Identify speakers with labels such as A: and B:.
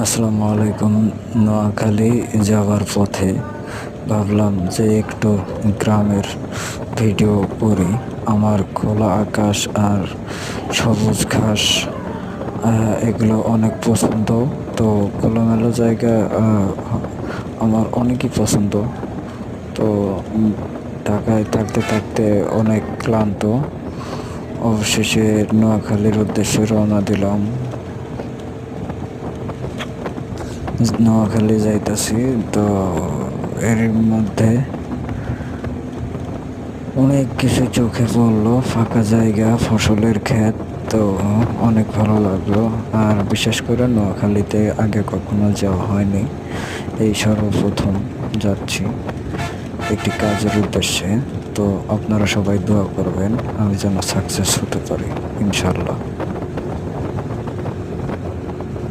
A: আসসালামু আলাইকুম। নোয়াখালী যাওয়ার পথে ভাবলাম যে একটু গ্রামের ভিডিও করি। আমার খোলা আকাশ আর সবুজ ঘাস এগুলো অনেক পছন্দ। তো খোলামেলা জায়গা আমার অনেকই পছন্দ। তো ঢাকায় থাকতে থাকতে অনেক ক্লান্ত, অবশেষে নোয়াখালীর উদ্দেশ্যে রওনা দিলাম। নোয়াখালী যাইতাছি। তো এর মধ্যে অনেক কিছু চোখে পড়লো, ফাঁকা জায়গা, ফসলের ক্ষেত। তো অনেক ভালো লাগলো। আর বিশেষ করে নোয়াখালীতে আগে কখনো যাওয়া হয়নি, এই সর্বপ্রথম যাচ্ছি একটি কাজের উদ্দেশ্যে। তো আপনারা সবাই দোয়া করবেন আমি যেন সাকসেস হতে পারি, ইনশাল্লাহ।